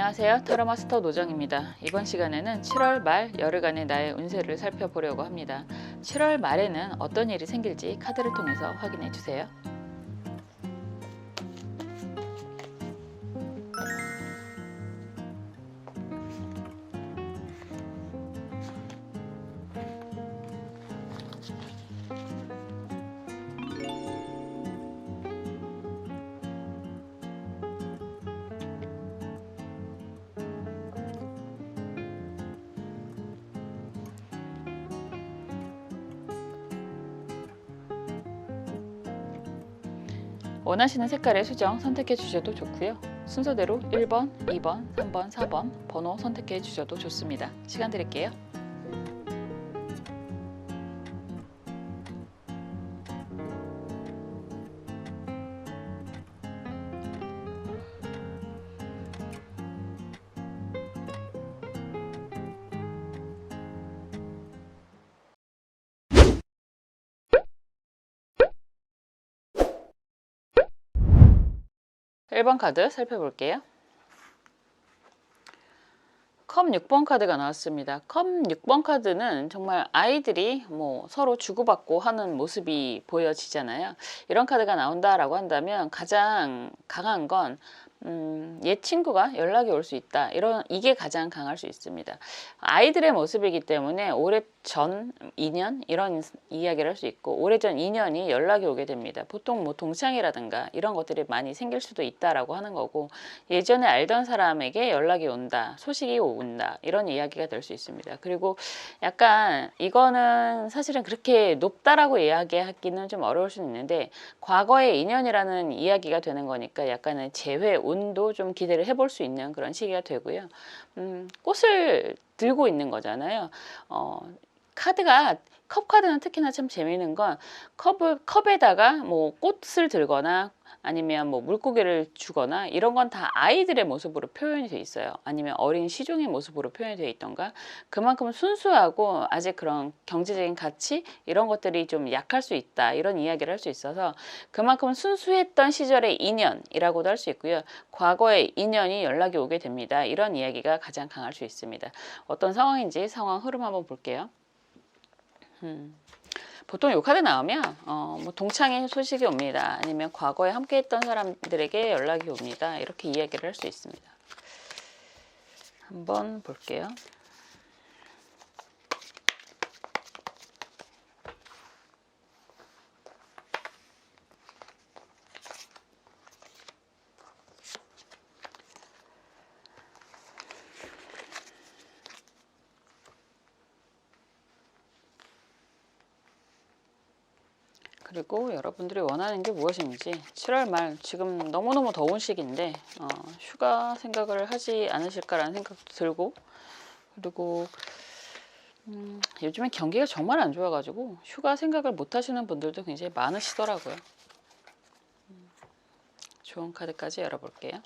안녕하세요. 타로마스터 노정입니다. 이번 시간에는 7월 말 열흘간의 나의 운세를 살펴보려고 합니다. 7월 말에는 어떤 일이 생길지 카드를 통해서 확인해 주세요. 원하시는 색깔의 수정 선택해 주셔도 좋고요. 순서대로 1번, 2번, 3번, 4번 번호 선택해 주셔도 좋습니다. 시간 드릴게요. (1번) 카드 살펴볼게요. 컵 6번 카드가 나왔습니다. 컵 6번 카드는 정말 아이들이 서로 주고받고 하는 모습이 보여지잖아요. 이런 카드가 나온다라고 한다면 가장 강한 건 옛 친구가 연락이 올 수 있다. 이게 가장 강할 수 있습니다. 아이들의 모습이기 때문에 오래전 인연 이런 이야기를 할 수 있고 오래전 인연이 연락이 오게 됩니다. 보통 동창이라든가 이런 것들이 많이 생길 수도 있다라고 하는 거고 예전에 알던 사람에게 연락이 온다, 소식이 온다 이런 이야기가 될 수 있습니다. 그리고 약간 이거는 사실은 그렇게 높다라고 이야기하기는 좀 어려울 수 있는데 과거의 인연이라는 이야기가 되는 거니까 약간의 재회 운도 좀 기대를 해볼 수 있는 그런 시기가 되고요. 꽃을 들고 있는 거잖아요. 카드가 컵 카드는 특히나 참 재미있는 건 컵에다가 꽃을 들거나 아니면 물고기를 주거나 이런 건 다 아이들의 모습으로 표현이 돼 있어요. 아니면 어린 시종의 모습으로 표현이 돼 있던가 그만큼 순수하고 아직 그런 경제적인 가치 이런 것들이 좀 약할 수 있다 이런 이야기를 할 수 있어서 그만큼 순수했던 시절의 인연이라고도 할 수 있고요. 과거의 인연이 연락이 오게 됩니다. 이런 이야기가 가장 강할 수 있습니다. 어떤 상황인지 상황 흐름 한번 볼게요. 보통 이 카드 나오면 동창의 소식이 옵니다. 아니면 과거에 함께했던 사람들에게 연락이 옵니다. 이렇게 이야기를 할 수 있습니다. 한번 볼게요. 그리고 여러분들이 원하는 게 무엇인지 7월 말 지금 너무너무 더운 시기인데 휴가 생각을 하지 않으실까라는 생각도 들고 그리고 요즘에 경기가 정말 안 좋아가지고 휴가 생각을 못 하시는 분들도 굉장히 많으시더라고요. 좋은 카드까지 열어볼게요.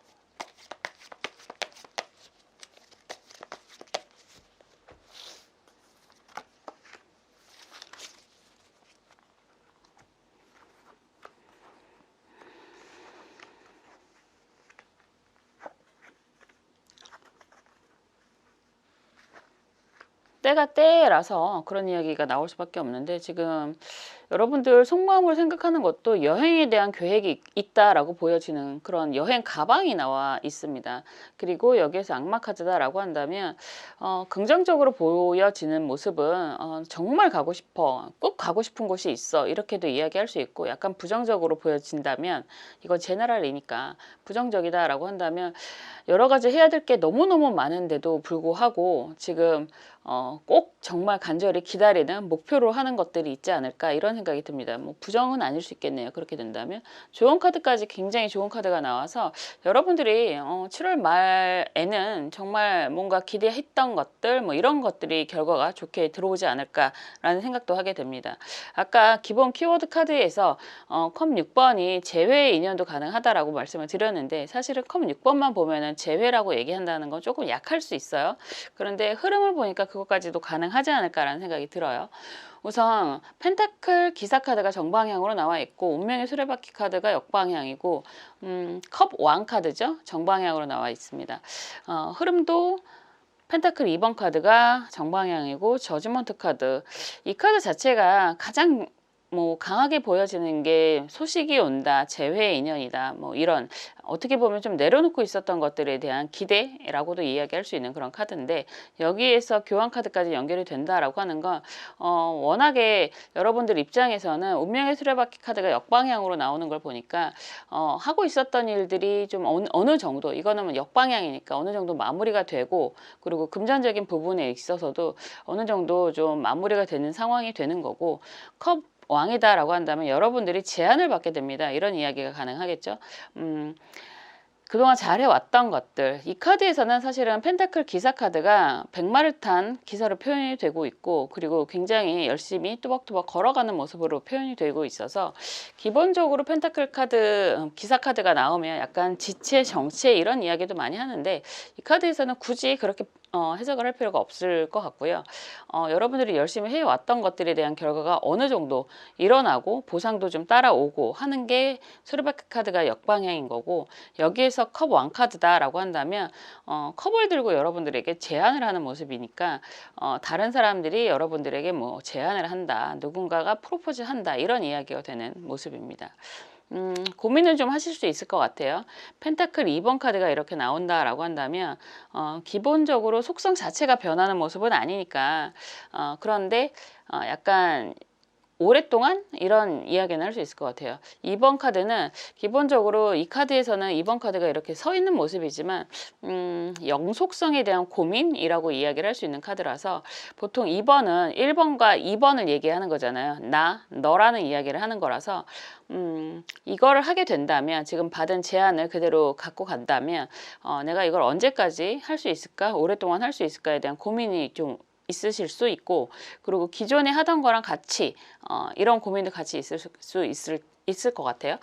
때가 때라서 그런 이야기가 나올 수밖에 없는데 지금 여러분들 속마음을 생각하는 것도 여행에 대한 계획이 있다라고 보여지는 그런 여행 가방이 나와 있습니다. 그리고 여기에서 악마 카드다라고 한다면 긍정적으로 보여지는 모습은 정말 가고 싶어, 꼭 가고 싶은 곳이 있어 이렇게도 이야기할 수 있고 약간 부정적으로 보여진다면 이건 제너럴이니까 부정적이다라고 한다면 여러 가지 해야 될 게 너무너무 많은데도 불구하고 지금 꼭 정말 간절히 기다리는 목표로 하는 것들이 있지 않을까 이런 생각이 듭니다. 부정은 아닐 수 있겠네요. 그렇게 된다면 좋은 카드까지 굉장히 좋은 카드가 나와서 여러분들이 7월 말에는 정말 뭔가 기대했던 것들 이런 것들이 결과가 좋게 들어오지 않을까라는 생각도 하게 됩니다. 아까 기본 키워드 카드에서 컵 6번이 재회의 인연도 가능하다라고 말씀을 드렸는데 사실은 컵 6번만 보면은 재회라고 얘기한다는 건 조금 약할 수 있어요. 그런데 흐름을 보니까 그것까지도 가능하지 않을까라는 생각이 들어요. 우선 펜타클 기사 카드가 정방향으로 나와 있고 운명의 수레바퀴 카드가 역방향이고 컵 왕 카드죠. 정방향으로 나와 있습니다. 흐름도 펜타클 2번 카드가 정방향이고 저지먼트 카드, 이 카드 자체가 가장 강하게 보여지는 게 소식이 온다, 재회의 인연이다, 이런 어떻게 보면 좀 내려놓고 있었던 것들에 대한 기대라고도 이야기할 수 있는 그런 카드인데, 여기에서 교환 카드까지 연결이 된다라고 하는 건 워낙에 여러분들 입장에서는 운명의 수레바퀴 카드가 역방향으로 나오는 걸 보니까 하고 있었던 일들이 좀 어느 정도, 이거는 역방향이니까 어느 정도 마무리가 되고, 그리고 금전적인 부분에 있어서도 어느 정도 좀 마무리가 되는 상황이 되는 거고, 컵 왕이다라고 한다면 여러분들이 제안을 받게 됩니다. 이런 이야기가 가능하겠죠. 그동안 잘해왔던 것들, 이 카드에서는 사실은 펜타클 기사 카드가 백마를 탄 기사로 표현이 되고 있고, 그리고 굉장히 열심히 뚜벅뚜벅 걸어가는 모습으로 표현이 되고 있어서, 기본적으로 펜타클 카드 기사 카드가 나오면 약간 지체 정체 이런 이야기도 많이 하는데, 이 카드에서는 굳이 그렇게 해석을 할 필요가 없을 것 같고요. 여러분들이 열심히 해왔던 것들에 대한 결과가 어느 정도 일어나고 보상도 좀 따라오고 하는 게 수레바퀴 카드가 역방향인 거고, 여기에서 컵 왕 카드다라고 한다면 컵을 들고 여러분들에게 제안을 하는 모습이니까 다른 사람들이 여러분들에게 제안을 한다, 누군가가 프로포즈 한다, 이런 이야기가 되는 모습입니다. 고민을 좀 하실 수 있을 것 같아요. 펜타클 2번 카드가 이렇게 나온다라고 한다면 기본적으로 속성 자체가 변하는 모습은 아니니까, 그런데 약간 오랫동안 이런 이야기는 할 수 있을 것 같아요. 2번 카드는 기본적으로 이 카드에서는 2번 카드가 이렇게 서 있는 모습이지만 영속성에 대한 고민이라고 이야기를 할 수 있는 카드라서, 보통 2번은 1번과 2번을 얘기하는 거잖아요. 너라는 이야기를 하는 거라서 이거를 하게 된다면, 지금 받은 제안을 그대로 갖고 간다면 내가 이걸 언제까지 할 수 있을까? 오랫동안 할 수 있을까에 대한 고민이 좀 있으실 수 있고, 그리고 기존에 하던 거랑 같이 이런 고민도 같이 있을 것 같아요.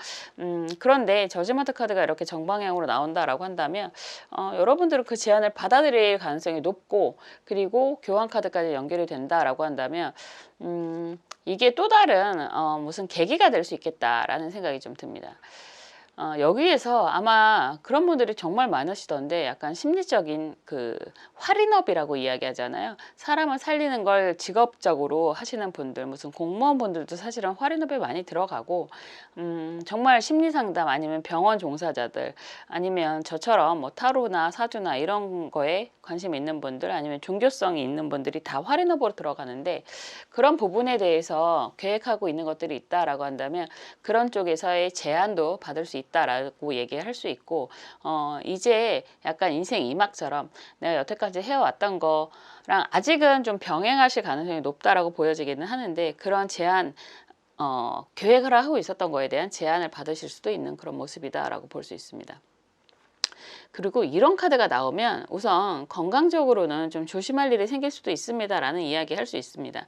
그런데 저지먼트 카드가 이렇게 정방향으로 나온다라고 한다면 여러분들은 그 제안을 받아들일 가능성이 높고, 그리고 교환 카드까지 연결이 된다라고 한다면 이게 또 다른 무슨 계기가 될 수 있겠다라는 생각이 좀 듭니다. 여기에서 아마 그런 분들이 정말 많으시던데, 약간 심리적인 그 활인업이라고 이야기하잖아요. 사람을 살리는 걸 직업적으로 하시는 분들, 무슨 공무원분들도 사실은 활인업에 많이 들어가고, 정말 심리상담 아니면 병원 종사자들, 아니면 저처럼 타로나 사주나 이런 거에 관심 있는 분들, 아니면 종교성이 있는 분들이 다 활인업으로 들어가는데, 그런 부분에 대해서 계획하고 있는 것들이 있다라고 한다면 그런 쪽에서의 제안도 받을 수 있다라고 얘기할 수 있고, 이제 약간 인생 2막처럼 내가 여태까지 해왔던 거랑 아직은 좀 병행하실 가능성이 높다라고 보여지기는 하는데, 그런 제안 계획을 하고 있었던 거에 대한 제안을 받으실 수도 있는 그런 모습이다라고 볼 수 있습니다. 그리고 이런 카드가 나오면 우선 건강적으로는 좀 조심할 일이 생길 수도 있습니다 라는 이야기 할 수 있습니다.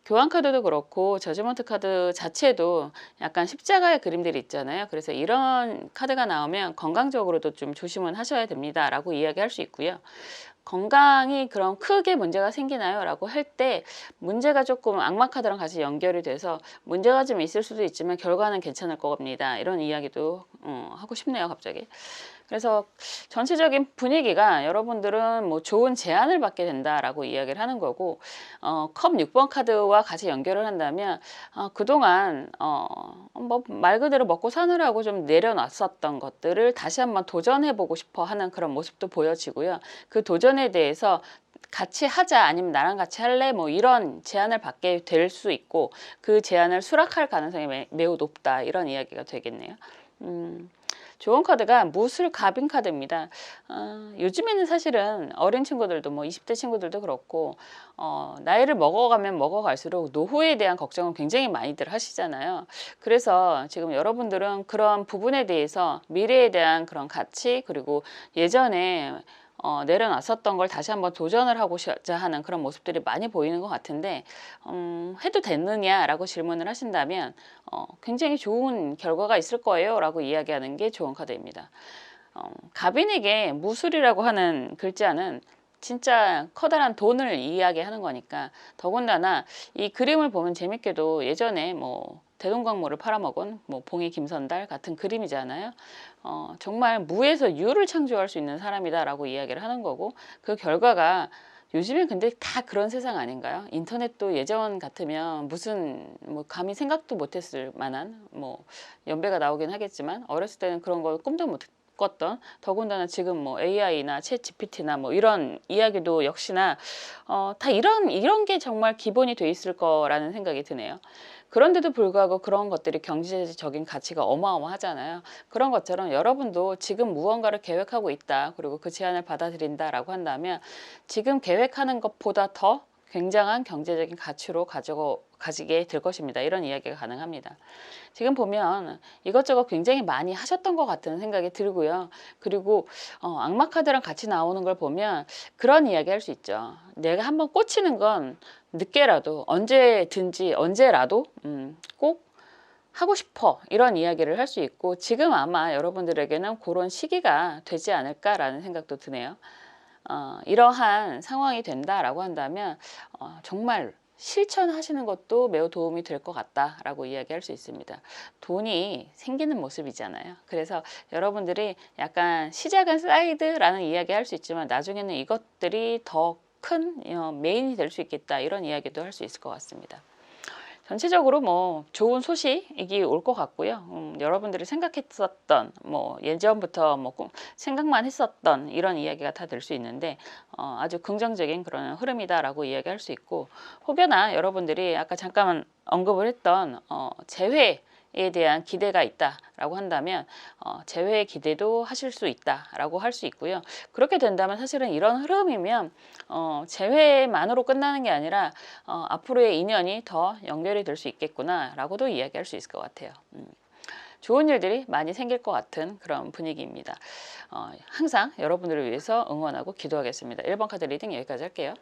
교환 카드도 그렇고 저지먼트 카드 자체도 약간 십자가의 그림들이 있잖아요. 그래서 이런 카드가 나오면 건강적으로도 좀 조심은 하셔야 됩니다 라고 이야기할 수 있고요. 건강이 그런 크게 문제가 생기나요? 라고 할 때 문제가 조금 악마 카드랑 같이 연결이 돼서 문제가 좀 있을 수도 있지만 결과는 괜찮을 겁니다. 이런 이야기도 하고 싶네요, 갑자기. 그래서 전체적인 분위기가 여러분들은 좋은 제안을 받게 된다라고 이야기를 하는 거고, 컵 6번 카드와 같이 연결을 한다면 그동안 말 그대로 먹고 사느라고 좀 내려놨었던 것들을 다시 한번 도전해보고 싶어 하는 그런 모습도 보여지고요. 그 도전에 대해서 같이 하자, 아니면 나랑 같이 할래, 이런 제안을 받게 될 수 있고, 그 제안을 수락할 가능성이 매우 높다, 이런 이야기가 되겠네요. 좋은 카드가 무술갑인 카드입니다. 요즘에는 사실은 어린 친구들도 20대 친구들도 그렇고 나이를 먹어가면 먹어갈수록 노후에 대한 걱정을 굉장히 많이들 하시잖아요. 그래서 지금 여러분들은 그런 부분에 대해서 미래에 대한 그런 가치, 그리고 예전에 내려놨었던 걸 다시 한번 도전을 하고자 하는 그런 모습들이 많이 보이는 것 같은데, 해도 됐느냐라고 질문을 하신다면 굉장히 좋은 결과가 있을 거예요 라고 이야기하는 게 좋은 카드입니다. 갑인에게 무술이라고 하는 글자는 진짜 커다란 돈을 이야기하는 거니까. 더군다나 이 그림을 보면 재밌게도 예전에 뭐 대동강물을 팔아먹은 뭐 봉이 김선달 같은 그림이잖아요. 정말 무에서 유를 창조할 수 있는 사람이다라고 이야기를 하는 거고, 그 결과가 요즘엔 근데 다 그런 세상 아닌가요? 인터넷도 예전 같으면 무슨 뭐 감히 생각도 못했을 만한 뭐 연배가 나오긴 하겠지만, 어렸을 때는 그런 거 꿈도 못 꿨던, 더군다나 지금 뭐 AI나 챗 GPT나 뭐 이런 이야기도 역시나 다 이런 게 정말 기본이 돼 있을 거라는 생각이 드네요. 그런데도 불구하고 그런 것들이 경제적인 가치가 어마어마하잖아요. 그런 것처럼 여러분도 지금 무언가를 계획하고 있다, 그리고 그 제안을 받아들인다라고 한다면 지금 계획하는 것보다 더 굉장한 경제적인 가치로 가지게 될 것입니다. 이런 이야기가 가능합니다. 지금 보면 이것저것 굉장히 많이 하셨던 것 같은 생각이 들고요. 그리고 악마 카드랑 같이 나오는 걸 보면 그런 이야기 할 수 있죠. 내가 한번 꽂히는 건 늦게라도 언제든지 언제라도 꼭 하고 싶어, 이런 이야기를 할 수 있고, 지금 아마 여러분들에게는 그런 시기가 되지 않을까라는 생각도 드네요. 이러한 상황이 된다라고 한다면 정말 실천하시는 것도 매우 도움이 될 것 같다라고 이야기할 수 있습니다. 돈이 생기는 모습이잖아요. 그래서 여러분들이 약간 시작은 사이드라는 이야기 할 수 있지만 나중에는 이것들이 더 큰 메인이 될 수 있겠다, 이런 이야기도 할 수 있을 것 같습니다. 전체적으로 뭐 좋은 소식이 올 것 같고요. 여러분들이 생각했었던 뭐 예전부터 뭐 생각만 했었던 이런 이야기가 다 될 수 있는데 아주 긍정적인 그런 흐름이다라고 이야기할 수 있고, 혹여나 여러분들이 아까 잠깐 언급을 했던 재회에 대한 기대가 있다라고 한다면 재회 기대도 하실 수 있다라고 할 수 있고요. 그렇게 된다면 사실은 이런 흐름이면 재회만으로 끝나는 게 아니라 앞으로의 인연이 더 연결이 될 수 있겠구나라고도 이야기할 수 있을 것 같아요. 좋은 일들이 많이 생길 것 같은 그런 분위기입니다. 항상 여러분들을 위해서 응원하고 기도하겠습니다. 1번 카드 리딩 여기까지 할게요.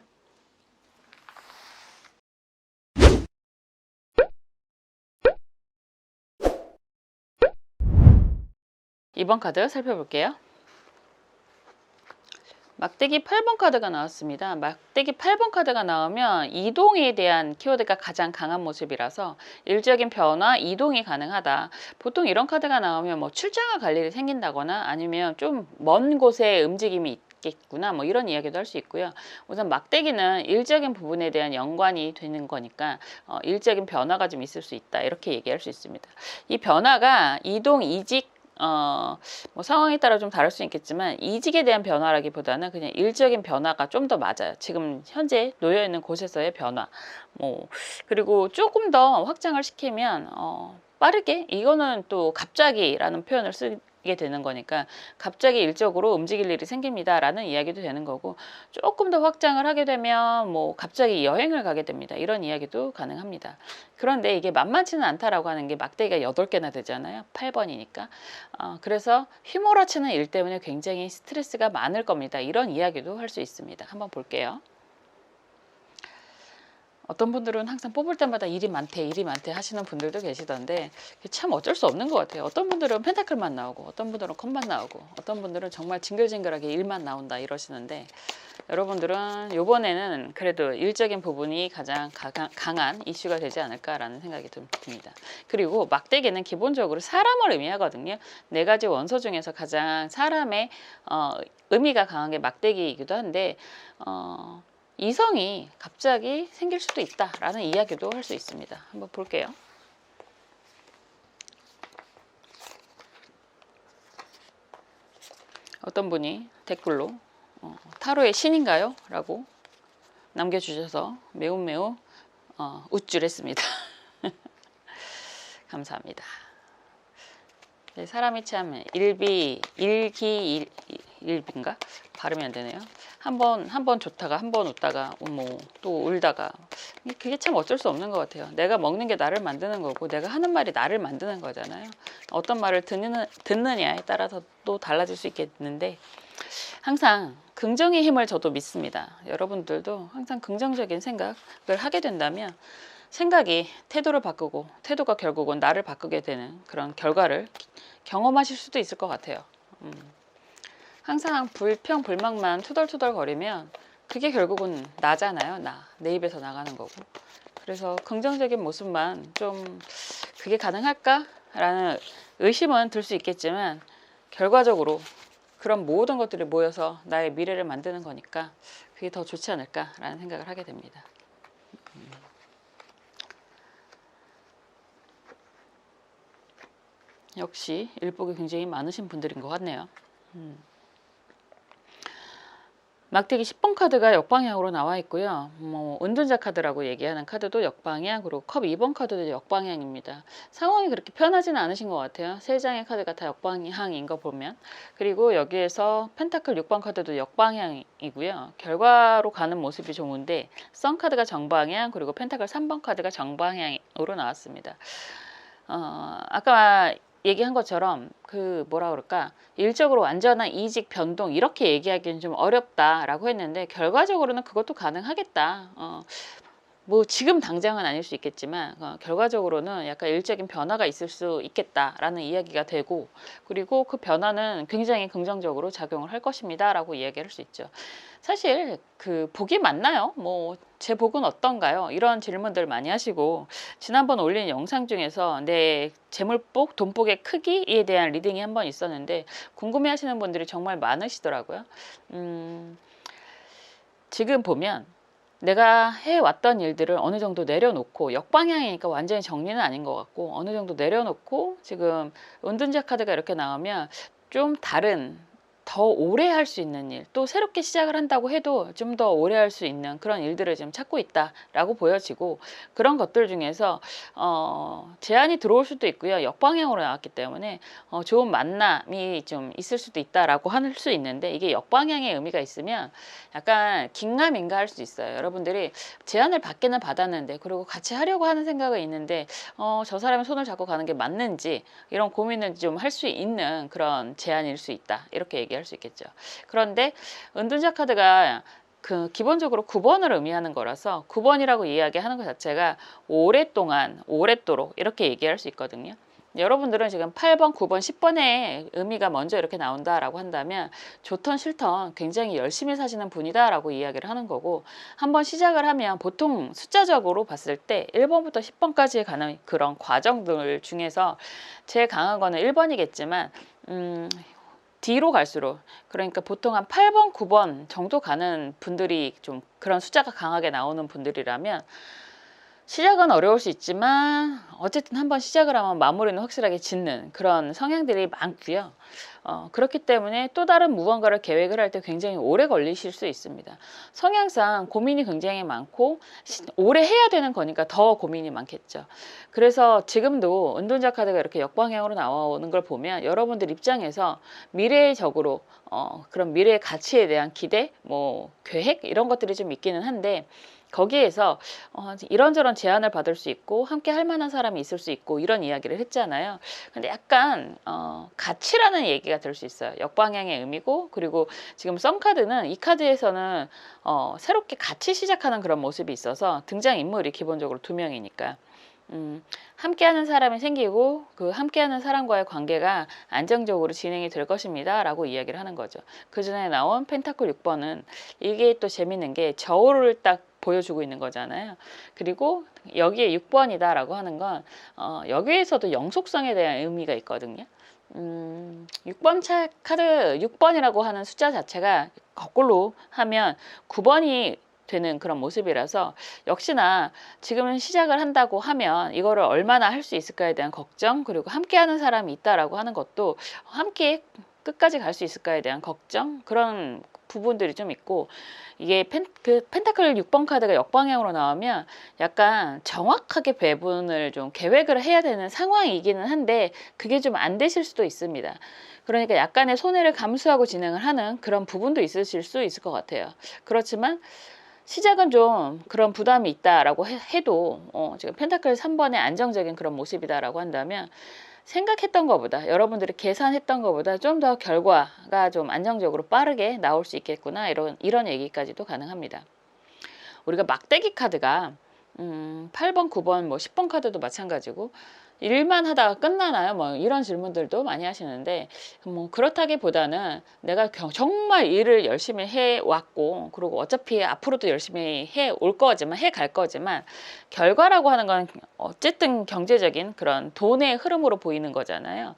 2번 카드 살펴볼게요. 막대기 8번 카드가 나왔습니다. 막대기 8번 카드가 나오면 이동에 대한 키워드가 가장 강한 모습이라서 일적인 변화, 이동이 가능하다. 보통 이런 카드가 나오면 뭐 출장을 갈 일이 생긴다거나 아니면 좀 먼 곳에 움직임이 있겠구나, 뭐 이런 이야기도 할 수 있고요. 우선 막대기는 일적인 부분에 대한 연관이 되는 거니까 일적인 변화가 좀 있을 수 있다, 이렇게 얘기할 수 있습니다. 이 변화가 이동, 이직, 뭐 상황에 따라 좀 다를 수 있겠지만 이직에 대한 변화라기보다는 그냥 일적인 변화가 좀 더 맞아요. 지금 현재 놓여 있는 곳에서의 변화. 뭐 그리고 조금 더 확장을 시키면 빠르게, 이거는 또 갑자기라는 표현을 쓰게 되는 거니까 갑자기 일적으로 움직일 일이 생깁니다라는 이야기도 되는 거고, 조금 더 확장을 하게 되면 뭐 갑자기 여행을 가게 됩니다, 이런 이야기도 가능합니다. 그런데 이게 만만치는 않다라고 하는 게 막대기가 8개나 되잖아요. 8번이니까. 그래서 휘몰아치는 일 때문에 굉장히 스트레스가 많을 겁니다. 이런 이야기도 할 수 있습니다. 한번 볼게요. 어떤 분들은 항상 뽑을 때마다 일이 많대 하시는 분들도 계시던데 참 어쩔 수 없는 것 같아요. 어떤 분들은 펜타클만 나오고, 어떤 분들은 컵만 나오고, 어떤 분들은 정말 징글징글하게 일만 나온다 이러시는데, 여러분들은 이번에는 그래도 일적인 부분이 가장 강한 이슈가 되지 않을까라는 생각이 듭니다. 그리고 막대기는 기본적으로 사람을 의미하거든요. 4가지 원소 중에서 가장 사람의 의미가 강한 게 막대기이기도 한데 이성이 갑자기 생길 수도 있다라는 이야기도 할 수 있습니다. 한번 볼게요. 어떤 분이 댓글로 타로의 신인가요? 라고 남겨주셔서 매우 우쭐했습니다. 감사합니다. 사람이 참 일기일비인가? 발음이 안 되네요. 한 번 좋다가 한 번 웃다가 뭐 또 울다가, 그게 참 어쩔 수 없는 것 같아요. 내가 먹는 게 나를 만드는 거고 내가 하는 말이 나를 만드는 거잖아요. 어떤 말을 듣느냐에 따라서 또 달라질 수 있겠는데, 항상 긍정의 힘을 저도 믿습니다. 여러분들도 항상 긍정적인 생각을 하게 된다면 생각이 태도를 바꾸고, 태도가 결국은 나를 바꾸게 되는 그런 결과를 경험하실 수도 있을 것 같아요. 항상 불평불만만 투덜투덜 거리면 그게 결국은 나잖아요. 내 입에서 나가는 거고. 그래서 긍정적인 모습만 좀 그게 가능할까라는 의심은 들 수 있겠지만 결과적으로 그런 모든 것들이 모여서 나의 미래를 만드는 거니까 그게 더 좋지 않을까라는 생각을 하게 됩니다. 역시 일복이 굉장히 많으신 분들인 것 같네요. 막대기 10번 카드가 역방향으로 나와 있고요. 은둔자 카드라고 얘기하는 카드도 역방향, 그리고 컵 2번 카드도 역방향입니다. 상황이 그렇게 편하지는 않으신 것 같아요. 세 장의 카드가 다 역방향인 거 보면. 그리고 여기에서 펜타클 6번 카드도 역방향이고요. 결과로 가는 모습이 좋은데 선 카드가 정방향, 그리고 펜타클 3번 카드가 정방향으로 나왔습니다. 아까 얘기한 것처럼 뭐라 그럴까, 일적으로 완전한 이직 변동 이렇게 얘기하기는 좀 어렵다라고 했는데 결과적으로는 그것도 가능하겠다. 뭐 지금 당장은 아닐 수 있겠지만 결과적으로는 약간 일적인 변화가 있을 수 있겠다라는 이야기가 되고, 그리고 그 변화는 굉장히 긍정적으로 작용을 할 것입니다 라고 이야기할 수 있죠. 사실 복이 맞나요? 제 복은 어떤가요? 이런 질문들 많이 하시고, 지난번 올린 영상 중에서 내 재물복, 돈복의 크기에 대한 리딩이 한번 있었는데 궁금해 하시는 분들이 정말 많으시더라고요. 지금 보면 내가 해왔던 일들을 어느 정도 내려놓고, 역방향이니까 완전히 정리는 아닌 것 같고 어느 정도 내려놓고, 지금 은둔자 카드가 이렇게 나오면 좀 다른, 더 오래 할 수 있는 일, 또 새롭게 시작을 한다고 해도 좀 더 오래 할 수 있는 그런 일들을 지금 찾고 있다라고 보여지고, 그런 것들 중에서 제안이 들어올 수도 있고요. 역방향으로 나왔기 때문에 좋은 만남이 좀 있을 수도 있다라고 할 수 있는데, 이게 역방향의 의미가 있으면 약간 긴가민가 할 수 있어요. 여러분들이 제안을 받기는 받았는데, 그리고 같이 하려고 하는 생각은 있는데 저 사람의 손을 잡고 가는 게 맞는지 이런 고민을 좀 할 수 있는 그런 제안일 수 있다, 이렇게 얘기할 수 있겠죠. 그런데 은둔자 카드가 기본적으로 9번을 의미하는 거라서 9번이라고 이야기하는 것 자체가 오랫동안, 오랫도록 이렇게 얘기할 수 있거든요. 여러분들은 지금 8번, 9번, 10번의 의미가 먼저 이렇게 나온다라고 한다면 좋던 싫던 굉장히 열심히 사시는 분이다라고 이야기를 하는 거고, 한번 시작을 하면 보통 숫자적으로 봤을 때 1번부터 10번까지 가는 그런 과정들 중에서 제일 강한 거는 1번이겠지만 뒤로 갈수록, 그러니까 보통 한 8번, 9번 정도 가는 분들이 좀 그런 숫자가 강하게 나오는 분들이라면 시작은 어려울 수 있지만 어쨌든 한번 시작을 하면 마무리는 확실하게 짓는 그런 성향들이 많고요. 그렇기 때문에 또 다른 무언가를 계획을 할 때 굉장히 오래 걸리실 수 있습니다. 성향상 고민이 굉장히 많고 오래 해야 되는 거니까 더 고민이 많겠죠. 그래서 지금도 은둔자 카드가 이렇게 역방향으로 나오는 걸 보면 여러분들 입장에서 미래적으로 그런 미래의 가치에 대한 기대, 계획 이런 것들이 좀 있기는 한데, 거기에서 이런저런 제안을 받을 수 있고 함께 할 만한 사람이 있을 수 있고 이런 이야기를 했잖아요. 근데 약간 가치라는 얘기가 될 수 있어요. 역방향의 의미고, 그리고 지금 썬카드는 이 카드에서는 새롭게 같이 시작하는 그런 모습이 있어서 등장인물이 기본적으로 2명이니까 함께하는 사람이 생기고 그 함께하는 사람과의 관계가 안정적으로 진행이 될 것입니다 라고 이야기를 하는 거죠. 그 전에 나온 펜타클 6번은 이게 또 재밌는 게 저울을 딱 보여주고 있는 거잖아요. 그리고 여기에 6번이다 라고 하는 건 여기에서도 영속성에 대한 의미가 있거든요. 6번 카드 6번이라고 하는 숫자 자체가 거꾸로 하면 9번이 되는 그런 모습이라서, 역시나 지금 시작을 한다고 하면 이거를 얼마나 할 수 있을까에 대한 걱정, 그리고 함께하는 사람이 있다라고 하는 것도 함께 끝까지 갈 수 있을까에 대한 걱정, 그런 부분들이 좀 있고, 이게 펜타클 6번 카드가 역방향으로 나오면 약간 정확하게 배분을 좀 계획을 해야 되는 상황이기는 한데 그게 좀 안 되실 수도 있습니다. 그러니까 약간의 손해를 감수하고 진행을 하는 그런 부분도 있으실 수 있을 것 같아요. 그렇지만 시작은 좀 그런 부담이 있다라고 해도 지금 펜타클 3번의 안정적인 그런 모습이다라고 한다면 생각했던 것보다, 여러분들이 계산했던 것보다 좀 더 결과가 좀 안정적으로 빠르게 나올 수 있겠구나, 이런 얘기까지도 가능합니다. 우리가 막대기 카드가 8번, 9번, 10번 카드도 마찬가지고 일만 하다가 끝나나요? 뭐 이런 질문들도 많이 하시는데 뭐 그렇다기보다는 내가 정말 일을 열심히 해 왔고 그리고 어차피 앞으로도 열심히 해 올 거지만 해 갈 거지만 결과라고 하는 건 어쨌든 경제적인 그런 돈의 흐름으로 보이는 거잖아요.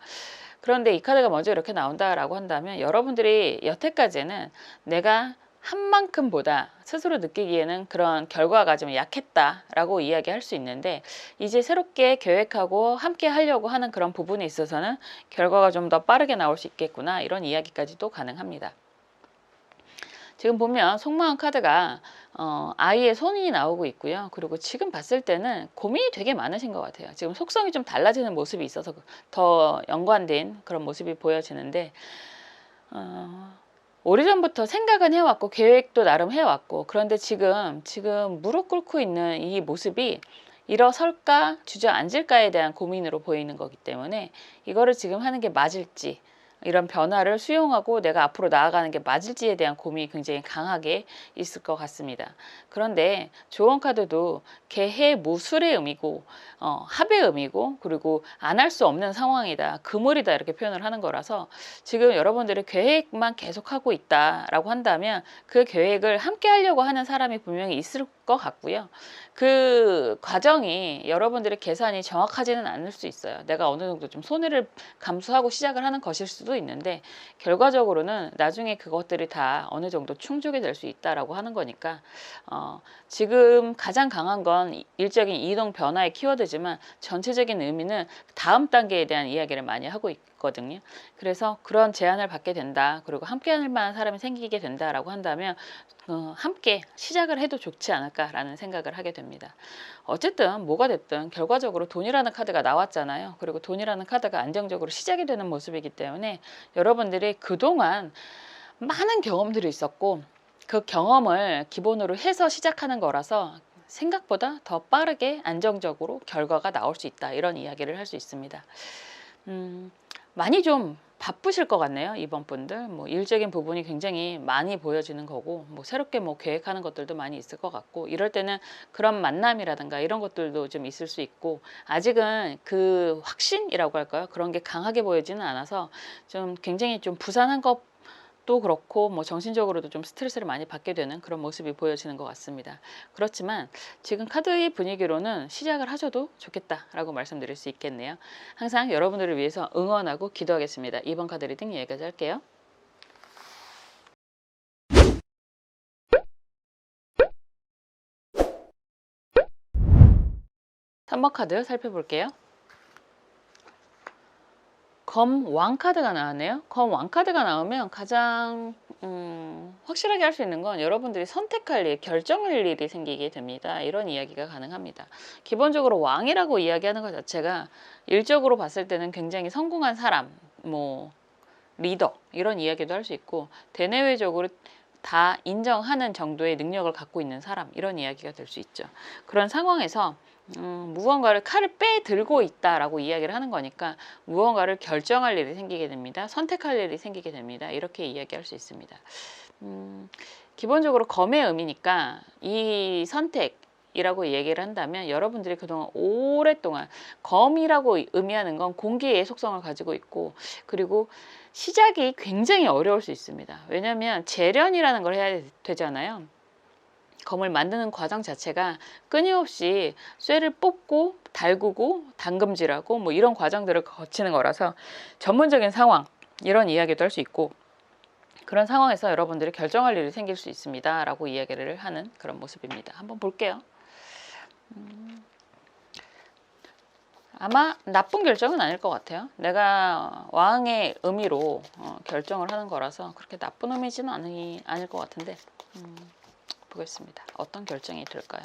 그런데 이 카드가 먼저 이렇게 나온다라고 한다면 여러분들이 여태까지는 내가 한 만큼보다 스스로 느끼기에는 그런 결과가 좀 약했다라고 이야기할 수 있는데 이제 새롭게 계획하고 함께 하려고 하는 그런 부분에 있어서는 결과가 좀 더 빠르게 나올 수 있겠구나 이런 이야기까지도 가능합니다. 지금 보면 속마음 카드가 아이의 손이 나오고 있고요. 그리고 지금 봤을 때는 고민이 되게 많으신 것 같아요. 지금 속성이 좀 달라지는 모습이 있어서 더 연관된 그런 모습이 보여지는데 오래전부터 생각은 해왔고 계획도 나름 해왔고 그런데 지금 무릎 꿇고 있는 이 모습이 일어설까 주저앉을까에 대한 고민으로 보이는 거기 때문에 이거를 지금 하는 게 맞을지 이런 변화를 수용하고 내가 앞으로 나아가는 게 맞을지에 대한 고민이 굉장히 강하게 있을 것 같습니다. 그런데 조언 카드도 개해무술의 의미고 합의 의미고 그리고 안 할 수 없는 상황이다. 그물이다 이렇게 표현을 하는 거라서 지금 여러분들이 계획만 계속하고 있다라고 한다면 그 계획을 함께 하려고 하는 사람이 분명히 있을 것 같고요. 그 과정이 여러분들의 계산이 정확하지는 않을 수 있어요. 내가 어느 정도 좀 손해를 감수하고 시작을 하는 것일 수도 있는데 결과적으로는 나중에 그것들이 다 어느 정도 충족이 될 수 있다라고 하는 거니까 지금 가장 강한 건 일적인 이동 변화의 키워드지만 전체적인 의미는 다음 단계에 대한 이야기를 많이 하고 있거든요. 그래서 그런 제안을 받게 된다. 그리고 함께 할 만한 사람이 생기게 된다라고 한다면 함께 시작을 해도 좋지 않을까라는 생각을 하게 됩니다. 어쨌든 뭐가 됐든 결과적으로 돈이라는 카드가 나왔잖아요. 그리고 돈이라는 카드가 안정적으로 시작이 되는 모습이기 때문에 여러분들이 그동안 많은 경험들이 있었고 그 경험을 기본으로 해서 시작하는 거라서 생각보다 더 빠르게 안정적으로 결과가 나올 수 있다. 이런 이야기를 할 수 있습니다. 많이 좀 바쁘실 것 같네요. 이번 분들 뭐 일적인 부분이 굉장히 많이 보여지는 거고 뭐 새롭게 뭐 계획하는 것들도 많이 있을 것 같고 이럴 때는 그런 만남이라든가 이런 것들도 좀 있을 수 있고 아직은 그 확신이라고 할까요? 그런 게 강하게 보이지는 않아서 좀 굉장히 좀 부산한 것도 그렇고 뭐 정신적으로도 좀 스트레스를 많이 받게 되는 그런 모습이 보여지는 것 같습니다. 그렇지만 지금 카드의 분위기로는 시작을 하셔도 좋겠다라고 말씀드릴 수 있겠네요. 항상 여러분들을 위해서 응원하고 기도하겠습니다. 이번 카드 리딩 여기까지 할게요. 삼 번 카드 살펴볼게요. 검 왕 카드가 나왔네요. 검 왕 카드가 나오면 가장 확실하게 할 수 있는 건 여러분들이 선택할 일, 결정할 일이 생기게 됩니다. 이런 이야기가 가능합니다. 기본적으로 왕이라고 이야기하는 것 자체가 일적으로 봤을 때는 굉장히 성공한 사람, 뭐 리더 이런 이야기도 할 수 있고 대내외적으로 다 인정하는 정도의 능력을 갖고 있는 사람 이런 이야기가 될 수 있죠. 그런 상황에서 무언가를 칼을 빼들고 있다라고 이야기를 하는 거니까 무언가를 결정할 일이 생기게 됩니다. 선택할 일이 생기게 됩니다. 이렇게 이야기할 수 있습니다. 기본적으로 검의 의미니까 이 선택이라고 얘기를 한다면 여러분들이 그동안 오랫동안 검이라고 의미하는 건 공기의 속성을 가지고 있고 그리고 시작이 굉장히 어려울 수 있습니다. 왜냐하면 재련이라는 걸 해야 되잖아요. 검을 만드는 과정 자체가 끊임없이 쇠를 뽑고 달구고 담금질하고 뭐 이런 과정들을 거치는 거라서 전문적인 상황 이런 이야기도 할 수 있고 그런 상황에서 여러분들이 결정할 일이 생길 수 있습니다 라고 이야기를 하는 그런 모습입니다. 한번 볼게요. 아마 나쁜 결정은 아닐 것 같아요. 내가 왕의 의미로 결정을 하는 거라서 그렇게 나쁜 의미지는 아닐 것 같은데 보겠습니다. 어떤 결정이 들까요?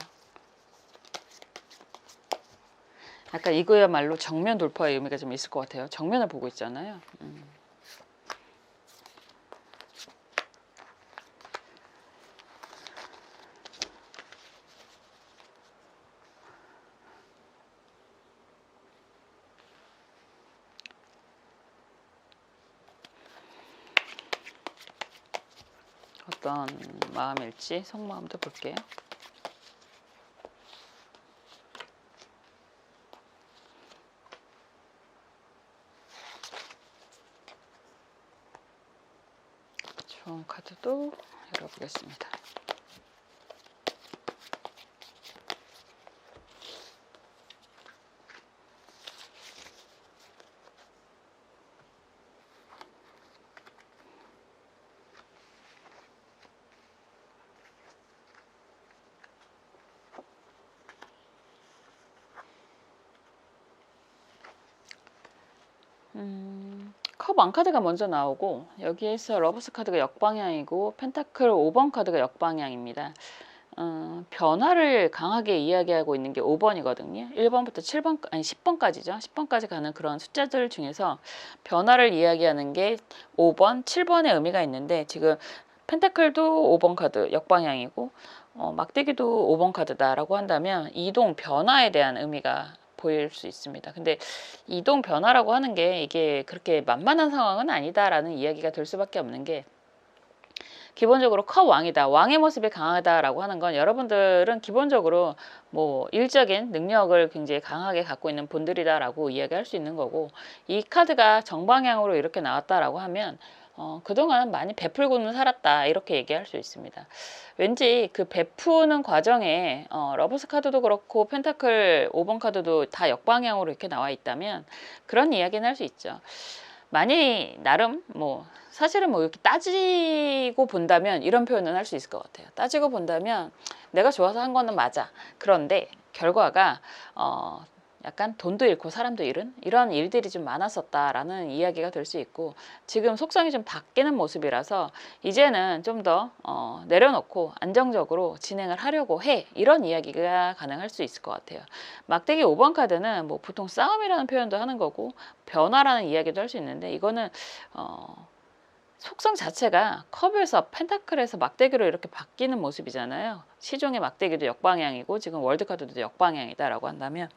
약간 이거야말로 정면 돌파의 의미가 좀 있을 것 같아요. 정면을 보고 있잖아요. 어떤 마음일지 속마음도 볼게요. 카드도 열어보겠습니다. 컵 왕카드가 먼저 나오고 여기에서 러버스 카드가 역방향이고 펜타클 5번 카드가 역방향입니다. 변화를 강하게 이야기하고 있는 게 5번이거든요. 1번부터 7번, 아니 10번까지죠. 10번까지 가는 그런 숫자들 중에서 변화를 이야기하는 게 5번, 7번의 의미가 있는데 지금 펜타클도 5번 카드 역방향이고 막대기도 5번 카드다라고 한다면 이동 변화에 대한 의미가 보일 수 있습니다. 근데 이동 변화라고 하는 게 이게 그렇게 만만한 상황은 아니다라는 이야기가 될 수밖에 없는 게 기본적으로 컵 왕이다. 왕의 모습이 강하다라고 하는 건 여러분들은 기본적으로 뭐 일적인 능력을 굉장히 강하게 갖고 있는 분들이다라고 이야기할 수 있는 거고 이 카드가 정방향으로 이렇게 나왔다라고 하면 그동안 많이 베풀고는 살았다 이렇게 얘기할 수 있습니다. 왠지 그 베푸는 과정에 러버스 카드도 그렇고 펜타클 5번 카드도 다 역방향으로 이렇게 나와 있다면 그런 이야기는 할 수 있죠. 많이 나름 뭐 사실은 뭐 이렇게 따지고 본다면 이런 표현은 할 수 있을 것 같아요. 따지고 본다면 내가 좋아서 한 거는 맞아. 그런데 결과가 약간 돈도 잃고 사람도 잃은 이런 일들이 좀 많았었다라는 이야기가 될 수 있고 지금 속성이 좀 바뀌는 모습이라서 이제는 좀 더 내려놓고 안정적으로 진행을 하려고 해 이런 이야기가 가능할 수 있을 것 같아요. 막대기 5번 카드는 뭐 보통 싸움이라는 표현도 하는 거고 변화라는 이야기도 할 수 있는데 이거는 속성 자체가 컵에서 펜타클에서 막대기로 이렇게 바뀌는 모습이잖아요. 시종의 막대기도 역방향이고 지금 월드카드도 역방향이다라고 한다면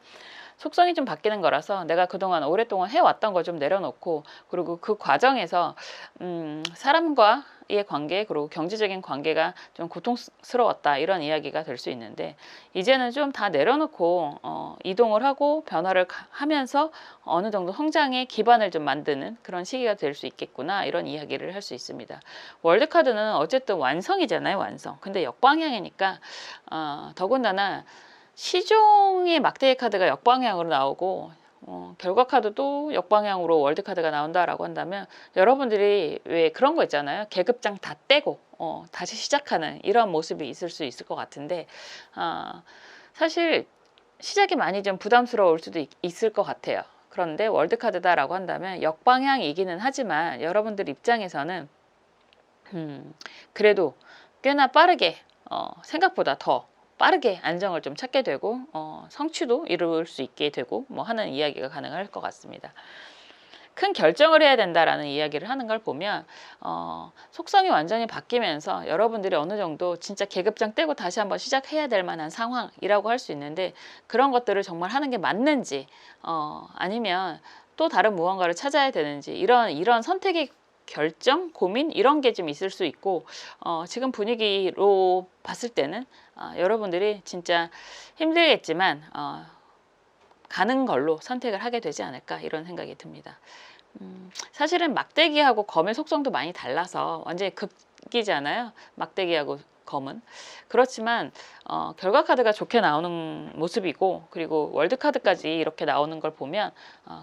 속성이 좀 바뀌는 거라서 내가 그동안 오랫동안 해왔던 걸 좀 내려놓고 그리고 그 과정에서 사람과의 관계 그리고 경제적인 관계가 좀 고통스러웠다 이런 이야기가 될 수 있는데 이제는 좀 다 내려놓고 이동을 하고 변화를 하면서 어느 정도 성장의 기반을 좀 만드는 그런 시기가 될 수 있겠구나 이런 이야기를 할 수 있습니다. 월드카드는 어쨌든 완성이잖아요. 완성. 근데 역방향이니까 더군다나 시종의 막대기 카드가 역방향으로 나오고 결과 카드도 역방향으로 월드 카드가 나온다라고 한다면 여러분들이 왜 그런 거 있잖아요. 계급장 다 떼고 다시 시작하는 이런 모습이 있을 수 있을 것 같은데 사실 시작이 많이 좀 부담스러울 수도 있을 것 같아요. 그런데 월드 카드다라고 한다면 역방향이기는 하지만 여러분들 입장에서는 그래도 꽤나 빠르게 생각보다 더 빠르게 안정을 좀 찾게 되고 성취도 이룰 수 있게 되고 뭐 하는 이야기가 가능할 것 같습니다. 큰 결정을 해야 된다라는 이야기를 하는 걸 보면 속성이 완전히 바뀌면서 여러분들이 어느 정도 진짜 계급장 떼고 다시 한번 시작해야 될 만한 상황이라고 할 수 있는데 그런 것들을 정말 하는 게 맞는지 아니면 또 다른 무언가를 찾아야 되는지 이런 선택의 결정, 고민 이런 게 좀 있을 수 있고 지금 분위기로 봤을 때는 여러분들이 진짜 힘들겠지만 가는 걸로 선택을 하게 되지 않을까 이런 생각이 듭니다. 사실은 막대기하고 검의 속성도 많이 달라서 완전히 극이잖아요. 막대기하고 검은. 그렇지만 결과 카드가 좋게 나오는 모습이고 그리고 월드 카드까지 이렇게 나오는 걸 보면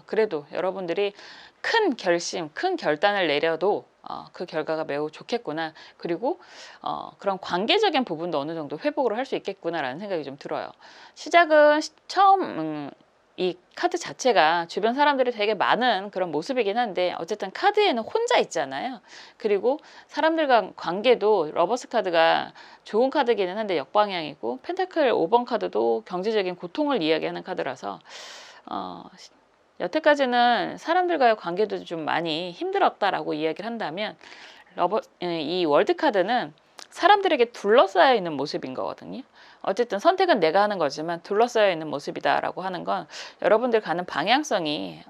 그래도 여러분들이 큰 결심, 큰 결단을 내려도 그 결과가 매우 좋겠구나. 그리고 그런 관계적인 부분도 어느 정도 회복을 할 수 있겠구나라는 생각이 좀 들어요. 시작은 처음 이 카드 자체가 주변 사람들이 되게 많은 그런 모습이긴 한데 어쨌든 카드에는 혼자 있잖아요. 그리고 사람들과 관계도 러버스 카드가 좋은 카드기는 한데 역방향이고 펜타클 5번 카드도 경제적인 고통을 이야기하는 카드라서 여태까지는 사람들과의 관계도 좀 많이 힘들었다라고 이야기를 한다면 이 월드 카드는 사람들에게 둘러싸여 있는 모습인 거거든요. 어쨌든 선택은 내가 하는 거지만 둘러싸여 있는 모습이다라고 하는 건 여러분들 가는 방향성이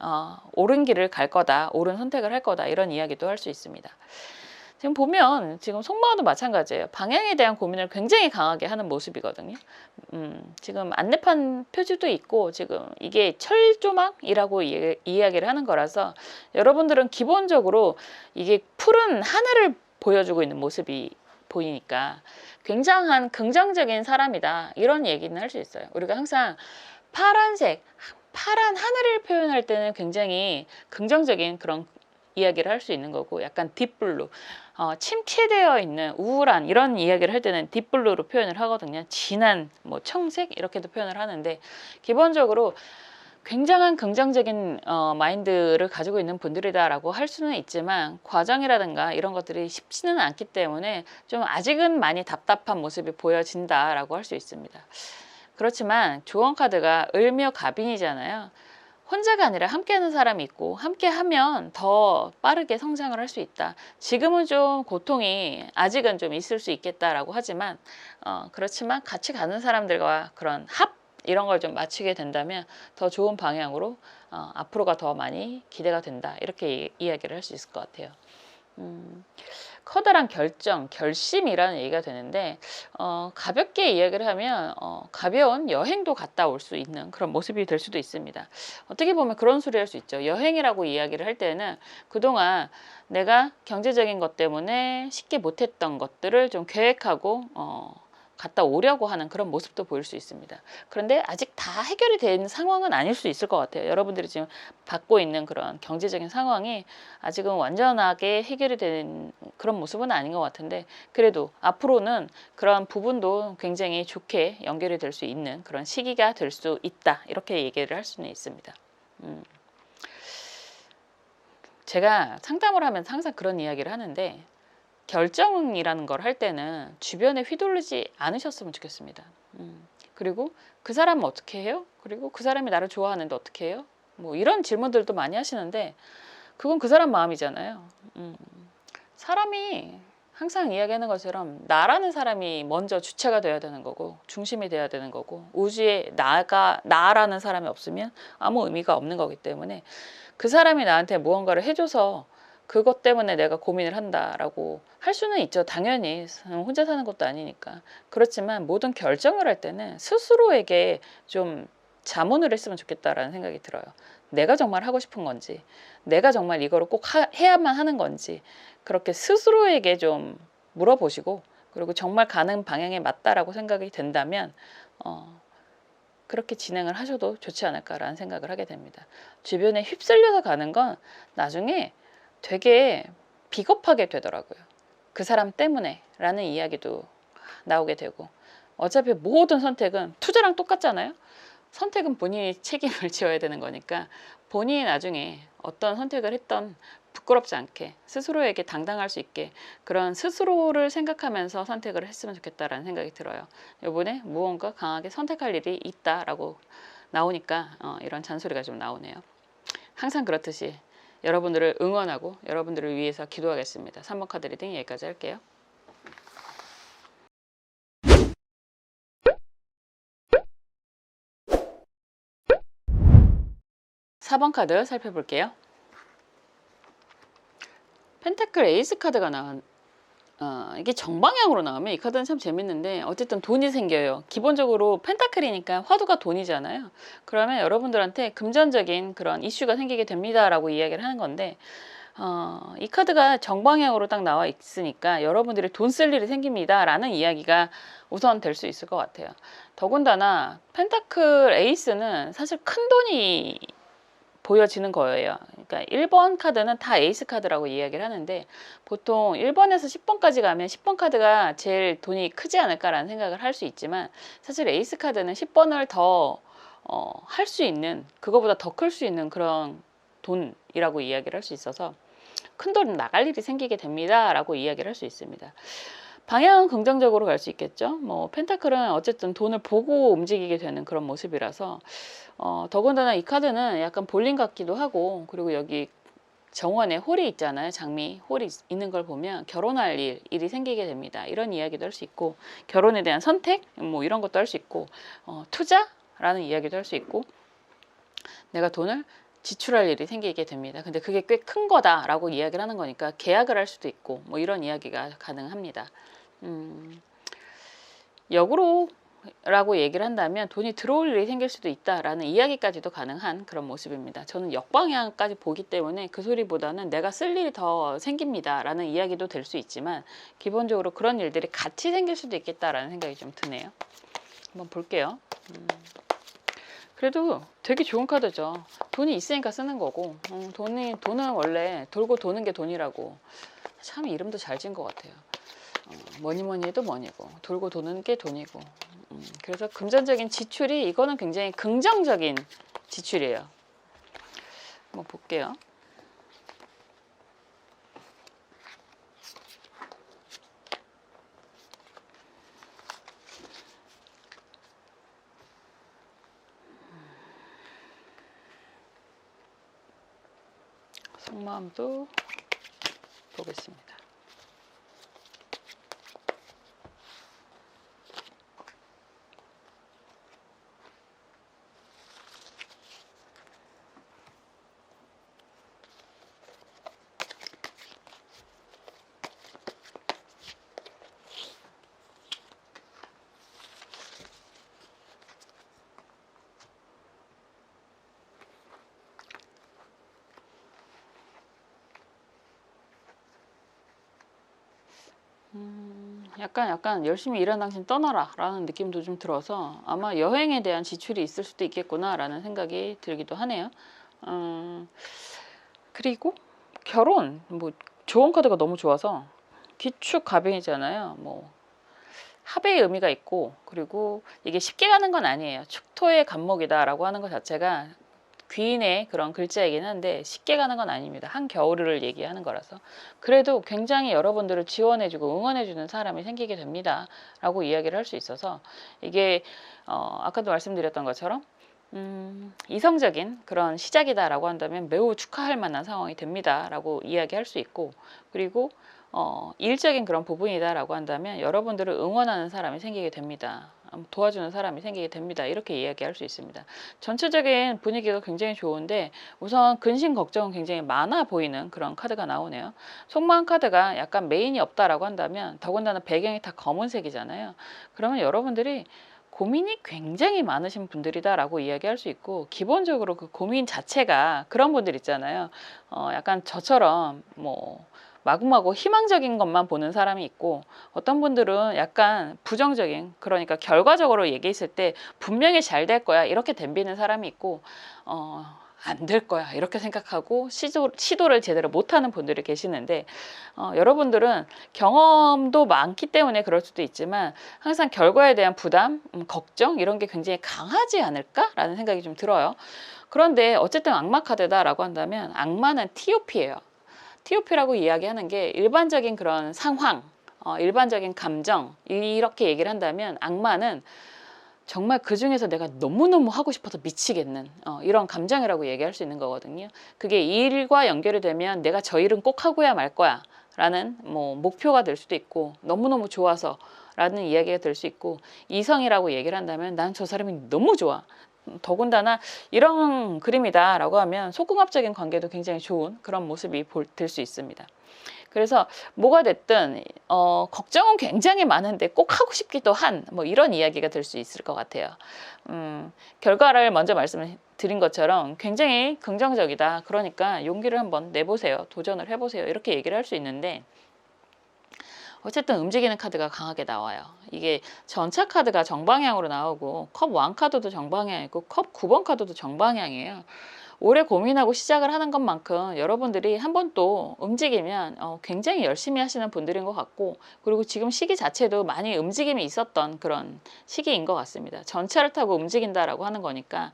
옳은 길을 갈 거다, 옳은 선택을 할 거다 이런 이야기도 할 수 있습니다. 지금 보면 지금 속마음도 마찬가지예요. 방향에 대한 고민을 굉장히 강하게 하는 모습이거든요. 지금 안내판 표지도 있고 지금 이게 철조망이라고 이야기를 하는 거라서 여러분들은 기본적으로 이게 푸른 하늘을 보여주고 있는 모습이 보이니까 굉장한 긍정적인 사람이다, 이런 얘기는 할 수 있어요. 우리가 항상 파란색, 파란 하늘을 표현할 때는 굉장히 긍정적인 그런 이야기를 할 수 있는 거고, 약간 딥블루, 침체되어 있는 우울한 이런 이야기를 할 때는 딥블루로 표현을 하거든요. 진한 뭐 청색 이렇게도 표현을 하는데, 기본적으로 굉장한 긍정적인 마인드를 가지고 있는 분들이다라고 할 수는 있지만, 과정이라든가 이런 것들이 쉽지는 않기 때문에 좀 아직은 많이 답답한 모습이 보여진다라고 할 수 있습니다. 그렇지만 조언 카드가 을묘갑인이잖아요. 혼자가 아니라 함께하는 사람이 있고, 함께하면 더 빠르게 성장을 할 수 있다. 지금은 좀 고통이 아직은 좀 있을 수 있겠다라고 하지만, 그렇지만 같이 가는 사람들과 그런 합 이런 걸 좀 맞추게 된다면 더 좋은 방향으로 앞으로가 더 많이 기대가 된다, 이렇게 이야기를 할 수 있을 것 같아요. 커다란 결정, 결심이라는 얘기가 되는데, 가볍게 이야기를 하면 가벼운 여행도 갔다 올 수 있는 그런 모습이 될 수도 있습니다. 어떻게 보면 그런 소리 할 수 있죠. 여행이라고 이야기를 할 때는 그동안 내가 경제적인 것 때문에 쉽게 못했던 것들을 좀 계획하고 갔다 오려고 하는 그런 모습도 보일 수 있습니다. 그런데 아직 다 해결이 된 상황은 아닐 수 있을 것 같아요. 여러분들이 지금 받고 있는 그런 경제적인 상황이 아직은 완전하게 해결이 된 그런 모습은 아닌 것 같은데, 그래도 앞으로는 그런 부분도 굉장히 좋게 연결이 될 수 있는 그런 시기가 될 수 있다, 이렇게 얘기를 할 수는 있습니다. 제가 상담을 하면서 항상 그런 이야기를 하는데, 결정이라는 걸 할 때는 주변에 휘둘리지 않으셨으면 좋겠습니다. 그리고 그 사람은 어떻게 해요? 그리고 그 사람이 나를 좋아하는데 어떻게 해요? 뭐 이런 질문들도 많이 하시는데, 그건 그 사람 마음이잖아요. 사람이 항상 이야기하는 것처럼 나라는 사람이 먼저 주체가 돼야 되는 거고, 중심이 돼야 되는 거고, 우주에 나라는 사람이 없으면 아무 의미가 없는 거기 때문에, 그 사람이 나한테 무언가를 해줘서 그것 때문에 내가 고민을 한다라고 할 수는 있죠. 당연히 혼자 사는 것도 아니니까. 그렇지만 모든 결정을 할 때는 스스로에게 좀 자문을 했으면 좋겠다라는 생각이 들어요. 내가 정말 하고 싶은 건지, 내가 정말 이거를 꼭 해야만 하는 건지, 그렇게 스스로에게 좀 물어보시고, 그리고 정말 가는 방향에 맞다라고 생각이 된다면 그렇게 진행을 하셔도 좋지 않을까라는 생각을 하게 됩니다. 주변에 휩쓸려서 가는 건 나중에 되게 비겁하게 되더라고요. 그 사람 때문에 라는 이야기도 나오게 되고, 어차피 모든 선택은 투자랑 똑같잖아요. 선택은 본인이 책임을 지어야 되는 거니까, 본인이 나중에 어떤 선택을 했던 부끄럽지 않게 스스로에게 당당할 수 있게 그런 스스로를 생각하면서 선택을 했으면 좋겠다라는 생각이 들어요. 이번에 무언가 강하게 선택할 일이 있다라고 나오니까 이런 잔소리가 좀 나오네요. 항상 그렇듯이 여러분들을 응원하고 여러분들을 위해서 기도하겠습니다. 3번 카드 리딩 여기까지 할게요. (4번) 카드 살펴볼게요. 펜타클 에이스 카드가 이게 정방향으로 나오면 이 카드는 참 재밌는데, 어쨌든 돈이 생겨요. 기본적으로 펜타클이니까 화두가 돈이잖아요. 그러면 여러분들한테 금전적인 그런 이슈가 생기게 됩니다 라고 이야기를 하는 건데, 이 카드가 정방향으로 딱 나와 있으니까 여러분들이 돈 쓸 일이 생깁니다 라는 이야기가 우선 될 수 있을 것 같아요. 더군다나 펜타클 에이스는 사실 큰 돈이 보여지는 거예요. 그러니까 1번 카드는 다 에이스 카드라고 이야기를 하는데, 보통 1번에서 10번까지 가면 10번 카드가 제일 돈이 크지 않을까라는 생각을 할 수 있지만, 사실 에이스 카드는 10번을 더 할 수 있는, 그거보다 더 클 수 있는 그런 돈이라고 이야기를 할 수 있어서 큰 돈 나갈 일이 생기게 됩니다 라고 이야기를 할 수 있습니다. 방향은 긍정적으로 갈 수 있겠죠. 뭐 펜타클은 어쨌든 돈을 보고 움직이게 되는 그런 모습이라서, 더군다나 이 카드는 약간 볼링 같기도 하고, 그리고 여기 정원에 홀이 있잖아요. 장미 홀이 있는 걸 보면 결혼할 일이 생기게 됩니다. 이런 이야기도 할 수 있고, 결혼에 대한 선택 뭐 이런 것도 할 수 있고, 투자라는 이야기도 할 수 있고, 내가 돈을 지출할 일이 생기게 됩니다. 근데 그게 꽤 큰 거다라고 이야기를 하는 거니까 계약을 할 수도 있고, 뭐 이런 이야기가 가능합니다. 역으로 라고 얘기를 한다면 돈이 들어올 일이 생길 수도 있다라는 이야기까지도 가능한 그런 모습입니다. 저는 역방향까지 보기 때문에 그 소리보다는 내가 쓸 일이 더 생깁니다 라는 이야기도 될 수 있지만 기본적으로 그런 일들이 같이 생길 수도 있겠다라는 생각이 좀 드네요. 한번 볼게요. 그래도 되게 좋은 카드죠. 돈이 있으니까 쓰는 거고 돈은 원래 돌고 도는 게 돈이라고. 참 이름도 잘 지은 것 같아요. 뭐니 해도 뭐니고 돌고 도는 게 돈이고. 그래서 금전적인 지출이 이거는 굉장히 긍정적인 지출이에요. 한번 볼게요. 속마음도 보겠습니다. 약간 열심히 일한 당신 떠나라 라는 느낌도 좀 들어서 아마 여행에 대한 지출이 있을 수도 있겠구나 라는 생각이 들기도 하네요. 그리고 결혼, 뭐 좋은 카드가 너무 좋아서 기축가병이잖아요. 뭐 합의 의미가 있고, 그리고 이게 쉽게 가는 건 아니에요. 축토의 간목이다 라고 하는 것 자체가 귀인의 그런 글자이긴 한데 쉽게 가는 건 아닙니다. 한겨울을 얘기하는 거라서. 그래도 굉장히 여러분들을 지원해주고 응원해주는 사람이 생기게 됩니다 라고 이야기를 할 수 있어서 이게 아까도 말씀드렸던 것처럼 이성적인 그런 시작이다 라고 한다면 매우 축하할 만한 상황이 됩니다 라고 이야기할 수 있고, 그리고 일적인 그런 부분이다 라고 한다면 여러분들을 응원하는 사람이 생기게 됩니다. 도와주는 사람이 생기게 됩니다. 이렇게 이야기할 수 있습니다. 전체적인 분위기가 굉장히 좋은데 우선 근심 걱정은 굉장히 많아 보이는 그런 카드가 나오네요. 속마음 카드가 약간 메인이 없다라고 한다면 더군다나 배경이 다 검은색이잖아요. 그러면 여러분들이 고민이 굉장히 많으신 분들이다라고 이야기할 수 있고, 기본적으로 그 고민 자체가 그런 분들 있잖아요. 약간 저처럼 뭐 마구마구 희망적인 것만 보는 사람이 있고, 어떤 분들은 약간 부정적인, 그러니까 결과적으로 얘기했을 때 분명히 잘 될 거야 이렇게 덤비는 사람이 있고, 안 될 거야 이렇게 생각하고 시도를 제대로 못하는 분들이 계시는데, 여러분들은 경험도 많기 때문에 그럴 수도 있지만 항상 결과에 대한 부담, 걱정 이런 게 굉장히 강하지 않을까라는 생각이 좀 들어요. 그런데 어쨌든 악마 카드다라고 한다면 악마는 TOP예요. TOP라고 이야기하는 게 일반적인 그런 상황, 일반적인 감정 이렇게 얘기를 한다면 악마는 정말 그 중에서 내가 너무너무 하고 싶어서 미치겠는 이런 감정이라고 얘기할 수 있는 거거든요. 그게 이 일과 연결이 되면 내가 저 일은 꼭 하고야 말 거야 라는 뭐 목표가 될 수도 있고, 너무너무 좋아서 라는 이야기가 될 수 있고, 이성이라고 얘기를 한다면 난 저 사람이 너무 좋아, 더군다나 이런 그림이다 라고 하면 속궁합적인 관계도 굉장히 좋은 그런 모습이 될 수 있습니다. 그래서 뭐가 됐든 걱정은 굉장히 많은데 꼭 하고 싶기도 한 뭐 이런 이야기가 될 수 있을 것 같아요. 결과를 먼저 말씀드린 것처럼 굉장히 긍정적이다. 그러니까 용기를 한번 내보세요. 도전을 해보세요. 이렇게 얘기를 할 수 있는데, 어쨌든 움직이는 카드가 강하게 나와요. 이게 전차 카드가 정방향으로 나오고 컵 왕 카드도 정방향이고 컵 9번 카드도 정방향이에요. 오래 고민하고 시작을 하는 것만큼 여러분들이 한번 또 움직이면 굉장히 열심히 하시는 분들인 것 같고, 그리고 지금 시기 자체도 많이 움직임이 있었던 그런 시기인 것 같습니다. 전차를 타고 움직인다라고 하는 거니까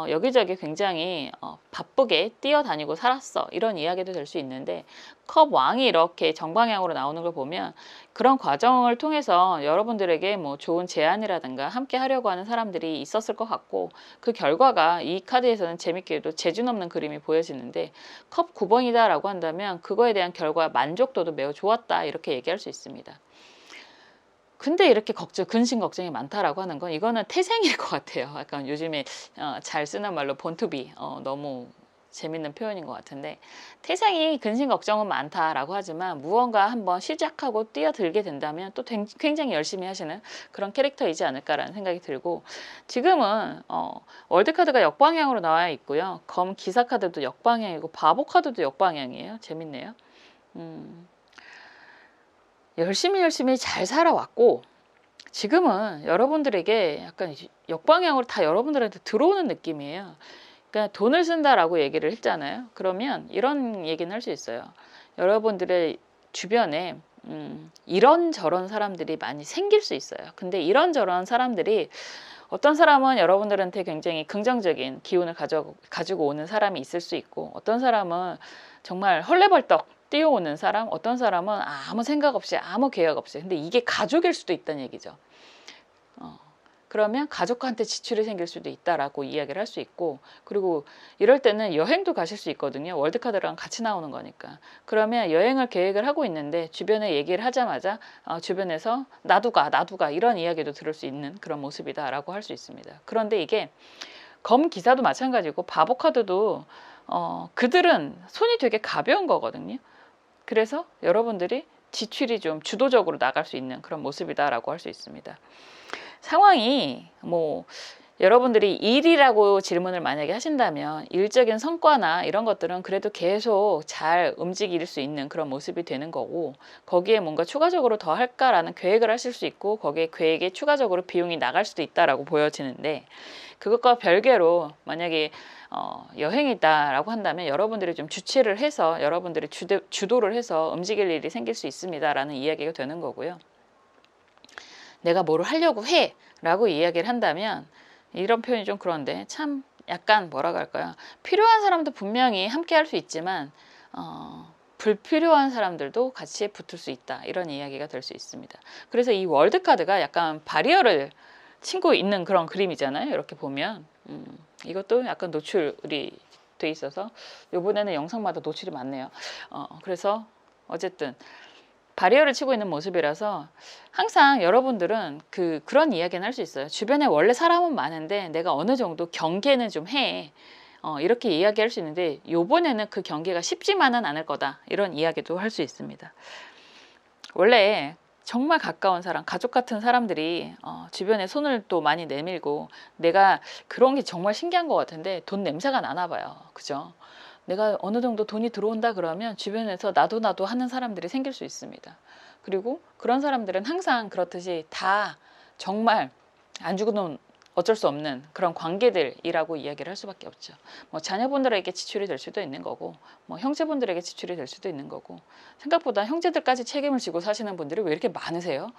여기저기 굉장히 바쁘게 뛰어다니고 살았어 이런 이야기도 될 수 있는데, 컵 왕이 이렇게 정방향으로 나오는 걸 보면 그런 과정을 통해서 여러분들에게 뭐 좋은 제안이라든가 함께 하려고 하는 사람들이 있었을 것 같고, 그 결과가 이 카드에서는 재밌게도 재주 넘는 그림이 보여지는데, 컵 9번이다 라고 한다면 그거에 대한 결과 만족도도 매우 좋았다 이렇게 얘기할 수 있습니다. 근데 이렇게 근심 걱정이 많다라고 하는 건 이거는 태생일 것 같아요. 약간 요즘에 잘 쓰는 말로 본투비, 너무 재밌는 표현인 것 같은데, 태생이 근심 걱정은 많다라고 하지만 무언가 한번 시작하고 뛰어들게 된다면 또 굉장히 열심히 하시는 그런 캐릭터이지 않을까라는 생각이 들고, 지금은 월드카드가 역방향으로 나와 있고요. 검 기사 카드도 역방향이고 바보 카드도 역방향이에요. 재밌네요. 열심히 잘 살아왔고, 지금은 여러분들에게 약간 역방향으로 다 여러분들한테 들어오는 느낌이에요. 그러니까 돈을 쓴다라고 얘기를 했잖아요. 그러면 이런 얘기는 할 수 있어요. 여러분들의 주변에 이런저런 사람들이 많이 생길 수 있어요. 근데 이런저런 사람들이, 어떤 사람은 여러분들한테 굉장히 긍정적인 기운을 가지고 오는 사람이 있을 수 있고, 어떤 사람은 정말 헐레벌떡 뛰어오는 사람, 어떤 사람은 아무 생각 없이 아무 계획 없이. 근데 이게 가족일 수도 있다는 얘기죠. 그러면 가족한테 지출이 생길 수도 있다라고 이야기를 할 수 있고, 그리고 이럴 때는 여행도 가실 수 있거든요. 월드카드랑 같이 나오는 거니까. 그러면 여행을 계획을 하고 있는데 주변에 얘기를 하자마자 주변에서 나도 가 이런 이야기도 들을 수 있는 그런 모습이다라고 할 수 있습니다. 그런데 이게 검 기사도 마찬가지고 바보 카드도 그들은 손이 되게 가벼운 거거든요. 그래서 여러분들이 지출이 좀 주도적으로 나갈 수 있는 그런 모습이다라고 할 수 있습니다. 상황이 여러분들이 일이라고 질문을 만약에 하신다면 일적인 성과나 이런 것들은 그래도 계속 잘 움직일 수 있는 그런 모습이 되는 거고, 거기에 뭔가 추가적으로 더 할까라는 계획을 하실 수 있고, 거기에 계획에 추가적으로 비용이 나갈 수도 있다라고 보여지는데, 그것과 별개로 만약에 여행이다라고 한다면 여러분들이 좀 주체를 해서 여러분들이 주도를 해서 움직일 일이 생길 수 있습니다라는 이야기가 되는 거고요. 내가 뭐를 하려고 해 라고 이야기를 한다면, 이런 표현이 좀 그런데 참 약간 뭐라고 할까요? 필요한 사람도 분명히 함께 할 수 있지만 불필요한 사람들도 같이 붙을 수 있다, 이런 이야기가 될 수 있습니다. 그래서 이 월드카드가 약간 바리어를 치고 있는 그런 그림이잖아요. 이렇게 보면 이것도 약간 노출이 돼 있어서 이번에는 영상마다 노출이 많네요. 그래서 어쨌든 바리어를 치고 있는 모습이라서 항상 여러분들은 그런 이야기는 할 수 있어요. 주변에 원래 사람은 많은데 내가 어느 정도 경계는 좀 해. 이렇게 이야기할 수 있는데, 요번에는 그 경계가 쉽지만은 않을 거다, 이런 이야기도 할 수 있습니다. 원래 정말 가까운 사람, 가족 같은 사람들이 주변에 손을 또 많이 내밀고, 내가 그런 게 정말 신기한 것 같은데 돈 냄새가 나나 봐요. 그죠? 내가 어느 정도 돈이 들어온다 그러면 주변에서 나도 하는 사람들이 생길 수 있습니다. 그리고 그런 사람들은 항상 그렇듯이 다 정말 안 주고는 어쩔 수 없는 그런 관계들이라고 이야기를 할 수밖에 없죠. 자녀분들에게 지출이 될 수도 있는 거고, 형제분들에게 지출이 될 수도 있는 거고, 생각보다 형제들까지 책임을 지고 사시는 분들이 왜 이렇게 많으세요?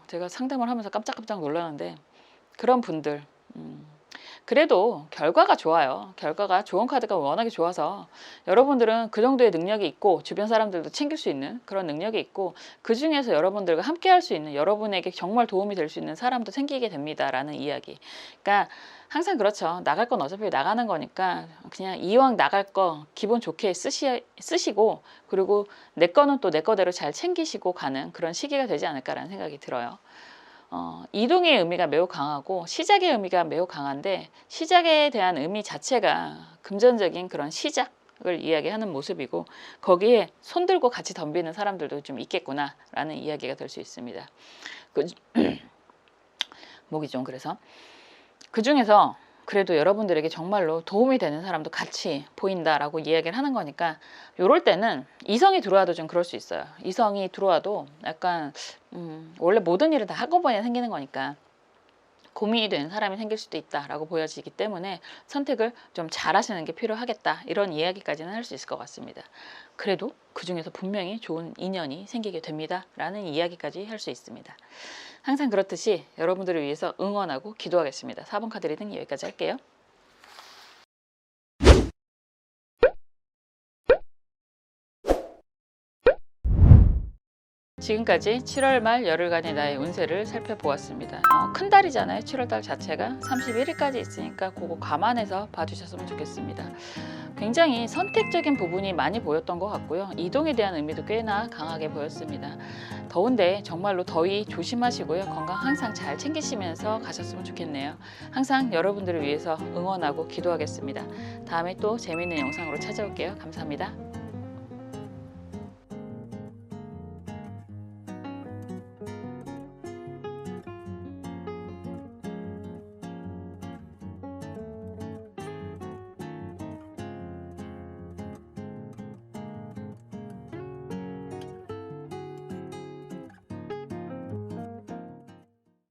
제가 상담을 하면서 깜짝깜짝 놀라는데, 그런 분들 그래도 결과가 좋아요. 결과가 좋은 카드가 워낙에 좋아서 여러분들은 그 정도의 능력이 있고, 주변 사람들도 챙길 수 있는 그런 능력이 있고, 그 중에서 여러분들과 함께 할 수 있는, 여러분에게 정말 도움이 될 수 있는 사람도 생기게 됩니다 라는 이야기. 그러니까 항상 그렇죠. 나갈 건 어차피 나가는 거니까 그냥 이왕 나갈 거 기분 좋게 쓰시고, 그리고 내 거는 또 내 거대로 잘 챙기시고 가는 그런 시기가 되지 않을까라는 생각이 들어요. 이동의 의미가 매우 강하고 시작의 의미가 매우 강한데, 시작에 대한 의미 자체가 금전적인 그런 시작을 이야기하는 모습이고, 거기에 손 들고 같이 덤비는 사람들도 좀 있겠구나 라는 이야기가 될 수 있습니다. 목이 좀 그래서 그 중에서 그래도 여러분들에게 정말로 도움이 되는 사람도 같이 보인다라고 이야기를 하는 거니까, 요럴 때는 이성이 들어와도 좀 그럴 수 있어요. 이성이 들어와도 약간 원래 모든 일을 다 한꺼번에 생기는 거니까 고민이 되는 사람이 생길 수도 있다라고 보여지기 때문에 선택을 좀 잘하시는 게 필요하겠다, 이런 이야기까지는 할 수 있을 것 같습니다. 그래도 그 중에서 분명히 좋은 인연이 생기게 됩니다 라는 이야기까지 할 수 있습니다. 항상 그렇듯이 여러분들을 위해서 응원하고 기도하겠습니다. 4번 카드 리딩 여기까지 할게요. 지금까지 7월 말 열흘간의 나의 운세를 살펴보았습니다. 큰 달이잖아요. 7월 달 자체가 31일까지 있으니까 그거 감안해서 봐주셨으면 좋겠습니다. 굉장히 선택적인 부분이 많이 보였던 것 같고요. 이동에 대한 의미도 꽤나 강하게 보였습니다. 더운데 정말로 더위 조심하시고요. 건강 항상 잘 챙기시면서 가셨으면 좋겠네요. 항상 여러분들을 위해서 응원하고 기도하겠습니다. 다음에 또 재미있는 영상으로 찾아올게요. 감사합니다.